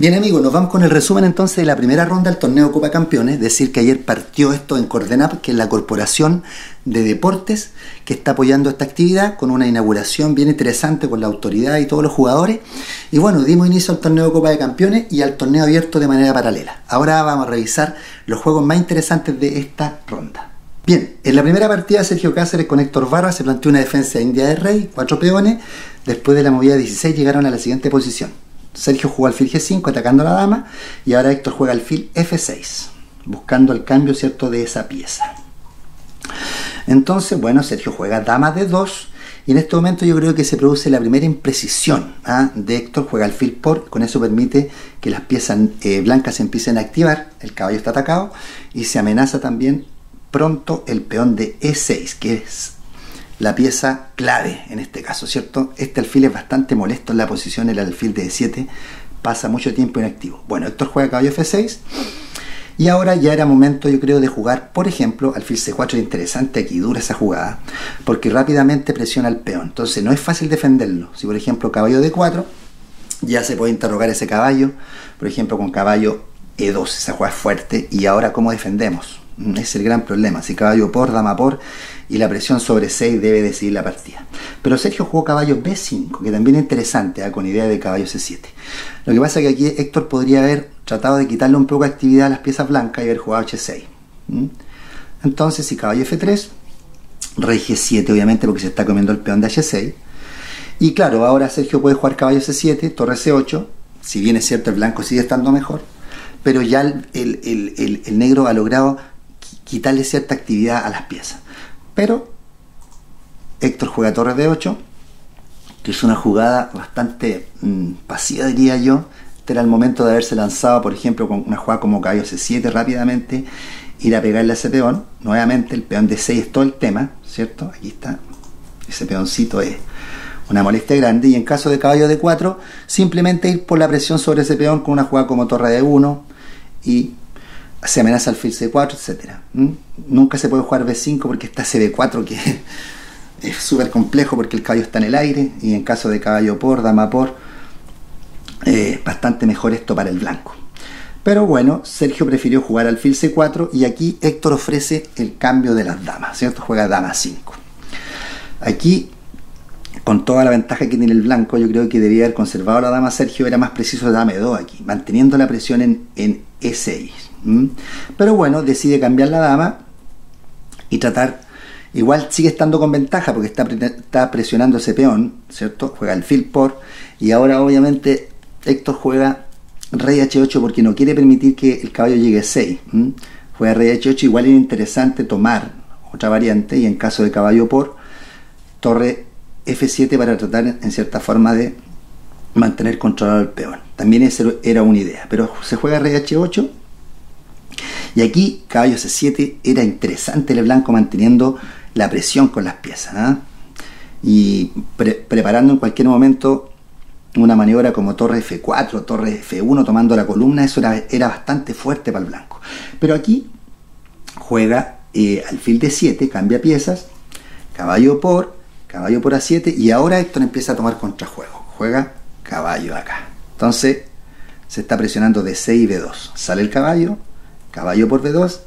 Bien amigos, nos vamos con el resumen entonces de la primera ronda del torneo Copa Campeones. Decir que ayer partió esto en Cordenap, que es la corporación de deportes que está apoyando esta actividad, con una inauguración bien interesante con la autoridad y todos los jugadores. Y bueno, dimos inicio al torneo Copa de Campeones y al torneo abierto de manera paralela. Ahora vamos a revisar los juegos más interesantes de esta ronda. Bien, en la primera partida Sergio Cáceres con Héctor Barra se planteó una defensa de India de Rey, 4 peones. Después de la movida 16 llegaron a la siguiente posición. Sergio jugó alfil G5 atacando a la dama y ahora Héctor juega alfil F6 buscando el cambio, ¿cierto?, de esa pieza. Entonces, bueno, Sergio juega dama D2 y en este momento yo creo que se produce la primera imprecisión de Héctor. Juega alfil por, con eso permite que las piezas blancas se empiecen a activar, el caballo está atacado y se amenaza también pronto el peón de E6, que es la pieza clave en este caso, ¿cierto? Este alfil es bastante molesto en la posición, el alfil de E7 pasa mucho tiempo inactivo. Bueno, Héctor juega caballo F6 y ahora ya era momento, yo creo, de jugar, por ejemplo, alfil C4. Es interesante aquí, dura esa jugada, porque rápidamente presiona al peón, entonces no es fácil defenderlo. Si por ejemplo caballo D4, ya se puede interrogar ese caballo, por ejemplo con caballo E2, esa jugada es fuerte. Y ahora, ¿cómo defendemos? Es el gran problema. Si caballo por, dama por, y la presión sobre 6 debe decidir la partida. Pero Sergio jugó caballo B5, que también es interesante, con idea de caballo C7. Lo que pasa es que aquí Héctor podría haber tratado de quitarle un poco de actividad a las piezas blancas y haber jugado H6. Entonces, si caballo F3, rey G7, obviamente, porque se está comiendo el peón de H6. Y claro, ahora Sergio puede jugar caballo C7, torre C8. Si bien es cierto, el blanco sigue estando mejor, pero ya el negro ha logrado quitarle cierta actividad a las piezas. Pero Héctor juega torre D8, que es una jugada bastante pasiva, diría yo. Este era el momento de haberse lanzado, por ejemplo, con una jugada como caballo C7 rápidamente, ir a pegarle a ese peón. Nuevamente el peón D6 es todo el tema, ¿cierto? Aquí está, ese peoncito es una molestia grande. Y en caso de caballo D4, simplemente ir por la presión sobre ese peón con una jugada como torre D1 y se amenaza alfil C4, etc. Nunca se puede jugar B5 porque está CB4, que es súper complejo porque el caballo está en el aire, y en caso de caballo por, dama por, bastante mejor esto para el blanco. Pero bueno, Sergio prefirió jugar alfil C4 y aquí Héctor ofrece el cambio de las damas, ¿cierto? Juega dama 5. Aquí, con toda la ventaja que tiene el blanco, yo creo que debía haber conservado la dama Sergio. Era más preciso dama E2 aquí, manteniendo la presión en E6. Pero bueno, decide cambiar la dama y tratar, igual sigue estando con ventaja porque está presionando ese peón, ¿cierto? Juega alfil por, y ahora obviamente Héctor juega rey H8 porque no quiere permitir que el caballo llegue a 6. Juega rey H8, igual era interesante tomar otra variante, y en caso de caballo por, torre F7 para tratar en cierta forma de mantener controlado el peón. También esa era una idea, pero se juega rey H8 y aquí caballo C7. Era interesante el blanco manteniendo la presión con las piezas, y preparando en cualquier momento una maniobra como torre F4, torre F1 tomando la columna. Eso era bastante fuerte para el blanco. Pero aquí juega alfil D7, cambia piezas, caballo por A7, y ahora Héctor empieza a tomar contrajuego. Juega caballo acá. Entonces se está presionando D6 y B2. Sale el caballo por B2,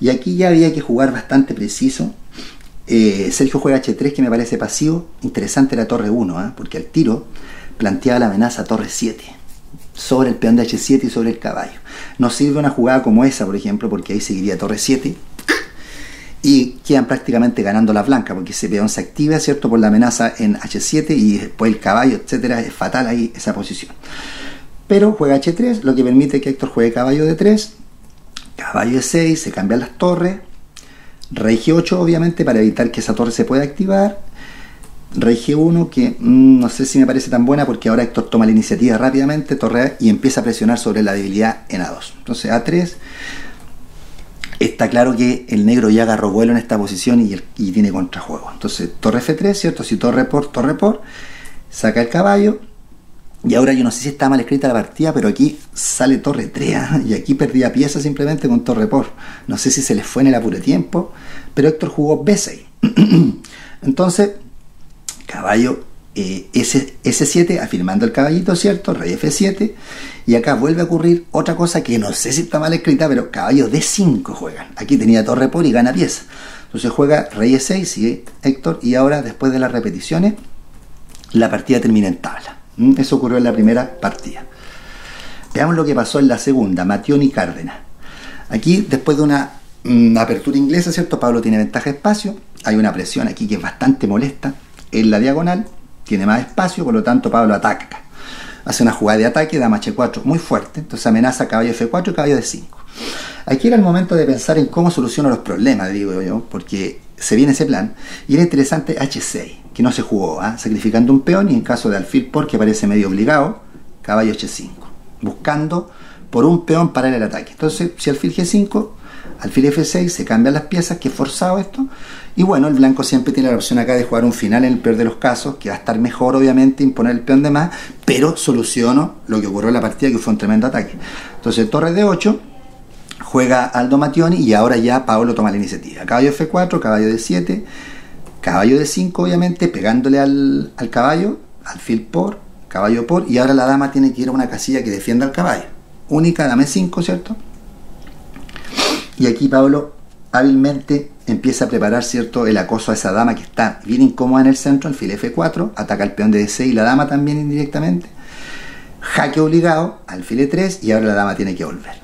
y aquí ya había que jugar bastante preciso. Sergio juega H3, que me parece pasivo. Interesante la torre 1, porque al tiro planteaba la amenaza torre 7 sobre el peón de H7 y sobre el caballo. No sirve una jugada como esa, por ejemplo, porque ahí seguiría torre 7 y quedan prácticamente ganando la blanca, porque ese peón se activa, ¿cierto?, por la amenaza en H7 y después el caballo, etcétera. Es fatal ahí esa posición. Pero juega H3, lo que permite que Héctor juegue caballo D3, caballo E6, se cambian las torres, rey G8 obviamente para evitar que esa torre se pueda activar, rey G1, que no sé si me parece tan buena, porque ahora Héctor toma la iniciativa rápidamente, torre A, y empieza a presionar sobre la debilidad en A2. Entonces A3, está claro que el negro ya agarró vuelo en esta posición y tiene contrajuego. Entonces torre F3, ¿cierto? Si torre por, saca el caballo. Y ahora yo no sé si está mal escrita la partida, pero aquí sale torre 3, y aquí perdía piezas simplemente con torre por. No sé si se les fue en el apuro tiempo, pero Héctor jugó B6. Entonces, caballo S7 afirmando el caballito, ¿cierto? Rey F7, y acá vuelve a ocurrir otra cosa que no sé si está mal escrita, pero caballo D5 juegan. Aquí tenía torre por y gana pieza. Entonces juega rey E6, sigue Héctor, y ahora después de las repeticiones la partida termina en tabla. Eso ocurrió en la primera partida. Veamos lo que pasó en la segunda, Mattioni Cárdenas. Aquí, después de una apertura inglesa, ¿cierto? Pablo tiene ventaja de espacio, hay una presión aquí que es bastante molesta en la diagonal, tiene más espacio, por lo tanto Pablo ataca. Hace una jugada de ataque, dama H4 muy fuerte, entonces amenaza caballo F4 y caballo D5. Aquí era el momento de pensar en cómo soluciono los problemas, digo yo, porque se viene ese plan, y era interesante H6, que no se jugó, sacrificando un peón, y en caso de alfil por, que parece medio obligado, caballo H5, buscando por un peón para el ataque. Entonces, si alfil G5, alfil F6, se cambian las piezas, que es forzado esto, y bueno, el blanco siempre tiene la opción acá de jugar un final en el peor de los casos, que va a estar mejor obviamente imponer el peón de más, pero soluciono lo que ocurrió en la partida, que fue un tremendo ataque. Entonces torre D8, juega Aldo Mattioni, y ahora ya Pablo toma la iniciativa. Caballo F4, caballo D7, caballo D5 obviamente, pegándole al caballo, alfil por, caballo por, y ahora la dama tiene que ir a una casilla que defienda al caballo. Única, dama E5, ¿cierto? Y aquí Pablo hábilmente empieza a preparar, ¿cierto?, el acoso a esa dama que está bien incómoda en el centro, alfil F4, ataca el peón de D6 y la dama también indirectamente, jaque obligado, alfil E3, y ahora la dama tiene que volver.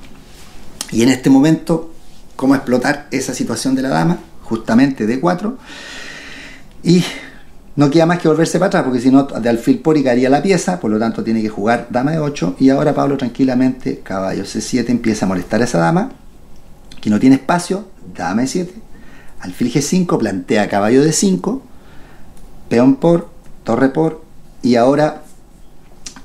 Y en este momento, ¿cómo explotar esa situación de la dama? Justamente D4, y no queda más que volverse para atrás, porque si no, de alfil por y caería la pieza, por lo tanto tiene que jugar dama E8, y ahora Pablo tranquilamente, caballo C7, empieza a molestar a esa dama, que no tiene espacio, dama E7, alfil G5, plantea caballo D5, peón por, torre por, y ahora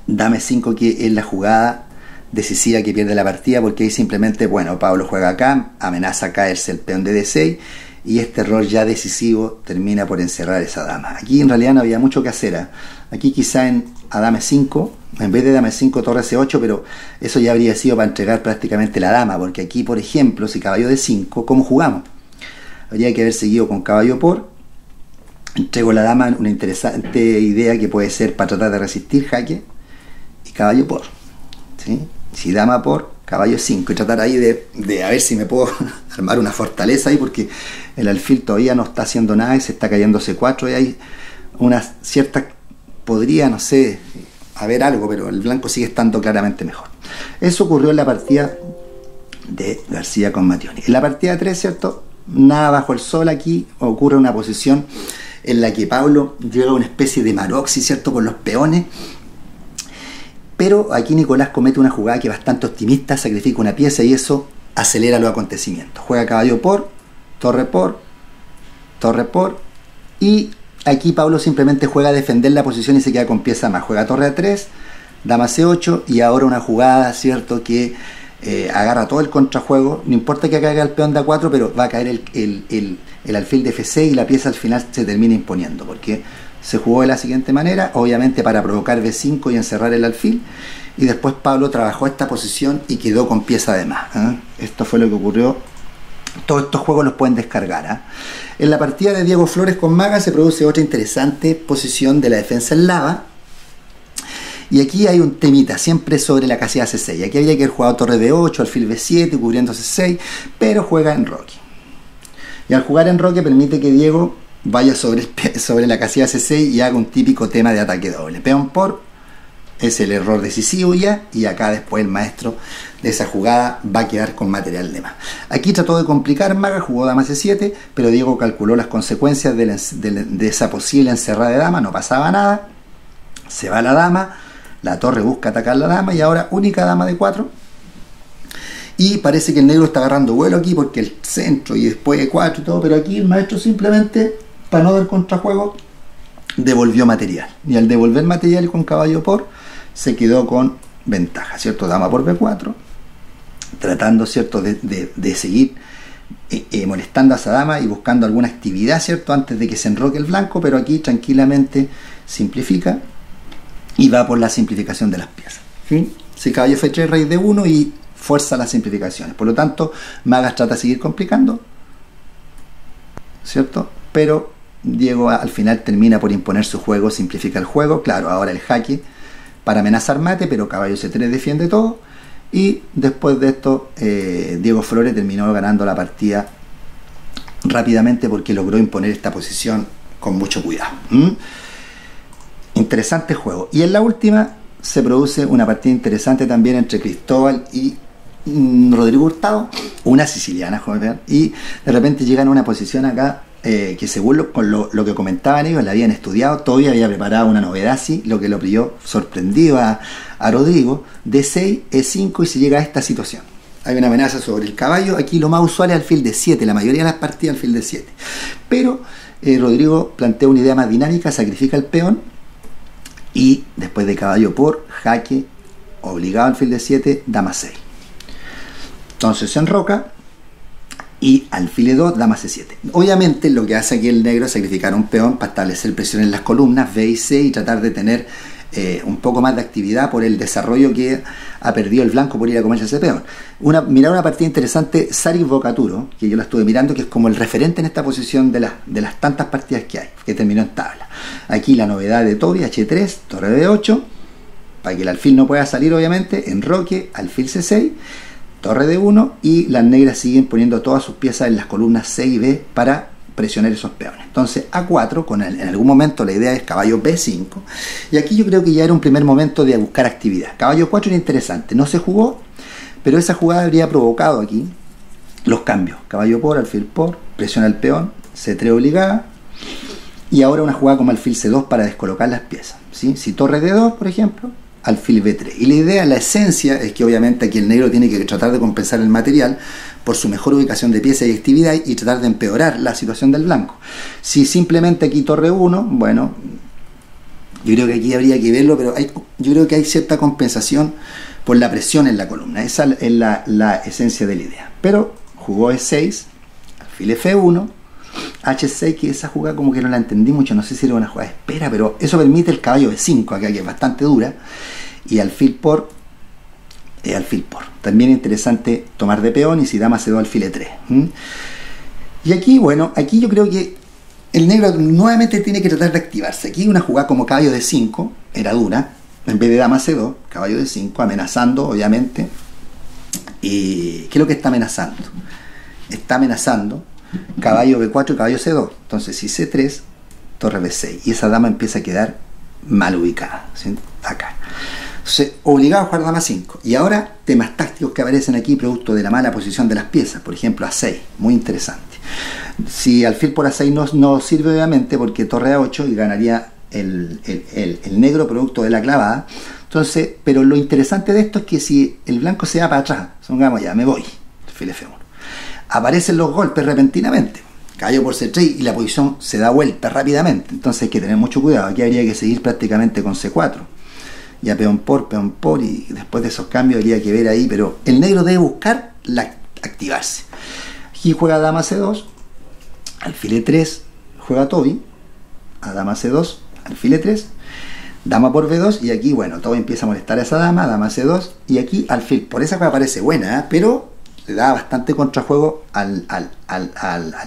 dama E5, que es la jugada decisiva que pierde la partida, porque ahí simplemente, bueno, Pablo juega acá, amenaza a caerse el peón de D6, y este error ya decisivo termina por encerrar esa dama. Aquí en realidad no había mucho que hacer. Aquí quizá a dama E5, en vez de dama E5 torre C8, pero eso ya habría sido para entregar prácticamente la dama, porque aquí, por ejemplo, si caballo D5, ¿cómo jugamos? Habría que haber seguido con caballo por, entrego la dama, una interesante idea que puede ser para tratar de resistir jaque, y caballo por, ¿sí? Si dama por, caballo 5, y tratar ahí de a ver si me puedo armar una fortaleza ahí, porque el alfil todavía no está haciendo nada y se está cayendo C4, y hay una cierta, podría, no sé, haber algo, pero el blanco sigue estando claramente mejor. Eso ocurrió en la partida de García con Mattioni. En la partida 3, ¿cierto? Nada bajo el sol. Aquí ocurre una posición en la que Pablo llega a una especie de maroxi, ¿cierto?, con los peones. Pero aquí Nicolás comete una jugada que es bastante optimista, sacrifica una pieza y eso acelera los acontecimientos. Juega caballo por, y aquí Pablo simplemente juega a defender la posición y se queda con pieza más. Juega torre A3, dama C8, y ahora una jugada, ¿cierto?, que agarra todo el contrajuego. No importa que caiga el peón de A4, pero va a caer el alfil de F6 y la pieza al final se termina imponiendo, porque se jugó de la siguiente manera, obviamente para provocar B5 y encerrar el alfil, y después Pablo trabajó esta posición y quedó con pieza de más. Esto fue lo que ocurrió. Todos estos juegos los pueden descargar. En la partida de Diego Flores con Maga se produce otra interesante posición de la defensa en lava, y aquí hay un temita siempre sobre la casilla C6. Aquí había que haber jugado torre D8, alfil B7 cubriendo C6, pero juega en roque, y al jugar en roque permite que Diego vaya sobre la casilla C6 y haga un típico tema de ataque doble. Peón por es el error decisivo ya, y acá después el maestro de esa jugada va a quedar con material de más. Aquí trató de complicar Maga, jugó dama C7, pero Diego calculó las consecuencias de esa posible encerrada de dama, no pasaba nada, se va la dama, la torre busca atacar la dama, y ahora única dama de 4, y parece que el negro está agarrando vuelo aquí porque el centro y después E4 y todo, pero aquí el maestro simplemente, para no dar contrajuego, devolvió material, y al devolver material con caballo por, se quedó con ventaja, ¿cierto? Dama por B4, tratando, ¿cierto?, de seguir molestando a esa dama y buscando alguna actividad, ¿cierto?, antes de que se enroque el blanco, pero aquí tranquilamente simplifica y va por la simplificación de las piezas. ¿Sí? Si caballo F3, rey D1, y fuerza las simplificaciones. Por lo tanto, Magas trata de seguir complicando, ¿cierto?, pero Diego al final termina por imponer su juego, simplifica el juego. Claro, ahora el jaque para amenazar mate, pero caballo C3 defiende todo. Y después de esto, Diego Flores terminó ganando la partida rápidamente porque logró imponer esta posición con mucho cuidado. Interesante juego. Y en la última se produce una partida interesante también entre Cristóbal y Rodrigo Hurtado, una siciliana, joven, y de repente llegan a una posición acá que según lo que comentaban ellos, la habían estudiado, todavía había preparado una novedad así, lo que lo brilló sorprendido a Rodrigo, D6, E5 y se llega a esta situación. Hay una amenaza sobre el caballo, aquí lo más usual es alfil D7, la mayoría de las partidas alfil D7, pero Rodrigo plantea una idea más dinámica, sacrifica el peón y después de caballo por jaque, obligado alfil D7, dama 6. Entonces se enroca y alfil E2, dama C7. Obviamente lo que hace aquí el negro es sacrificar un peón para establecer presión en las columnas B y C y tratar de tener un poco más de actividad por el desarrollo que ha perdido el blanco por ir a comerse ese peón. Mirar una partida interesante, Sari Bocaturo, que yo la estuve mirando, que es como el referente en esta posición de las tantas partidas que hay, que terminó en tabla. Aquí la novedad de Toby, H3, torre D8, para que el alfil no pueda salir obviamente, enroque, alfil C6, torre D1 y las negras siguen poniendo todas sus piezas en las columnas C y B para presionar esos peones. Entonces A4, en algún momento la idea es caballo B5 y aquí yo creo que ya era un primer momento de buscar actividad. Caballo 4 era interesante, no se jugó, pero esa jugada habría provocado aquí los cambios. Caballo por, alfil por, presiona el peón, C3 obligada y ahora una jugada como alfil C2 para descolocar las piezas, ¿sí? Si torre D2 por ejemplo, alfil B3. Y la idea, la esencia, es que obviamente aquí el negro tiene que tratar de compensar el material por su mejor ubicación de pieza y actividad y tratar de empeorar la situación del blanco. Si simplemente aquí torre 1, bueno, yo creo que aquí habría que verlo, pero yo creo que hay cierta compensación por la presión en la columna. Esa es la esencia de la idea. Pero jugó E6, alfil F1, H6, que esa jugada como que no la entendí mucho, no sé si era una jugada de espera, pero eso permite el caballo B5 acá, que es bastante dura, y alfil por, también interesante tomar de peón, y si dama C2 alfil E3. Y aquí, bueno, aquí yo creo que el negro nuevamente tiene que tratar de activarse. Aquí una jugada como caballo D5 era dura, en vez de dama C2, caballo D5, amenazando obviamente. ¿Y qué es lo que está amenazando? Está amenazando caballo B4 y caballo C2. Entonces si C3, torre B6, y esa dama empieza a quedar mal ubicada, ¿sí? Acá. Entonces, obligado a jugar dama 5. Y ahora temas tácticos que aparecen aquí producto de la mala posición de las piezas. Por ejemplo A6, muy interesante. Si alfil por A6 no sirve obviamente porque torre A8 y ganaría el negro producto de la clavada. Entonces, pero lo interesante de esto es que si el blanco se va para atrás, supongamos ya, me voy, alfil F1, aparecen los golpes repentinamente, caballo por C3 y la posición se da vuelta rápidamente. Entonces hay que tener mucho cuidado. Aquí habría que seguir prácticamente con C4, ya peón por, y después de esos cambios habría que ver ahí, pero el negro debe buscar activarse. Aquí juega dama C2, alfil E3, juega Toby, a dama C2, alfil E3, dama por B2, y aquí bueno, Toby empieza a molestar a esa dama C2, y aquí alfil, por esa juega parece buena, pero le da bastante contrajuego al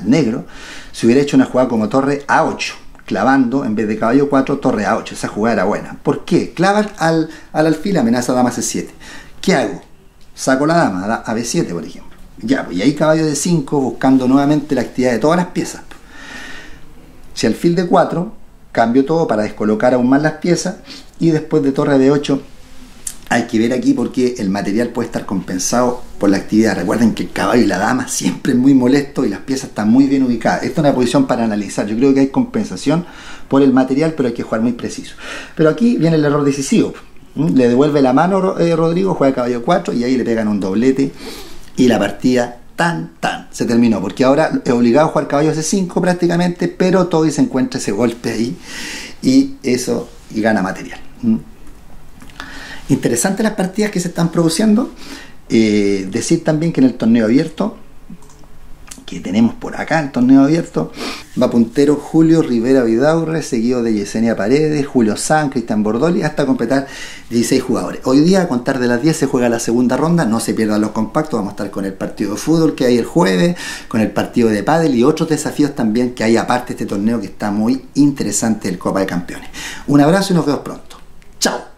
negro. Si hubiera hecho una jugada como torre A8, clavando en vez de caballo 4, torre A8, esa jugada era buena. ¿Por qué? Clavan al alfil, amenaza dama C7. ¿Qué hago? Saco la dama a B7 por ejemplo. Ya, pues, y ahí caballo D5 buscando nuevamente la actividad de todas las piezas. Si alfil D4, cambio todo para descolocar aún más las piezas, y después de torre D8 hay que ver aquí porque el material puede estar compensado por la actividad. Recuerden que el caballo y la dama siempre es muy molesto y las piezas están muy bien ubicadas. Esta es una posición para analizar. Yo creo que hay compensación por el material, pero hay que jugar muy preciso. Pero aquí viene el error decisivo. Le devuelve la mano Rodrigo, juega caballo 4 y ahí le pegan un doblete y la partida se terminó. Porque ahora es obligado a jugar caballo C5 prácticamente, pero todo se encuentra ese golpe ahí y eso y gana material. Interesantes las partidas que se están produciendo. Decir también que en el torneo abierto que tenemos por acá, el torneo abierto. Va puntero Julio Rivera Vidaurre, seguido de Yesenia Paredes, Julio San, Cristian Bordoli, hasta completar 16 jugadores. Hoy día, a contar de las 10, se juega la segunda ronda. No se pierdan los compactos. Vamos a estar con el partido de fútbol que hay el jueves, con el partido de pádel y otros desafíos también que hay aparte de este torneo que está muy interesante, el Copa de Campeones. Un abrazo y nos vemos pronto. ¡Chao!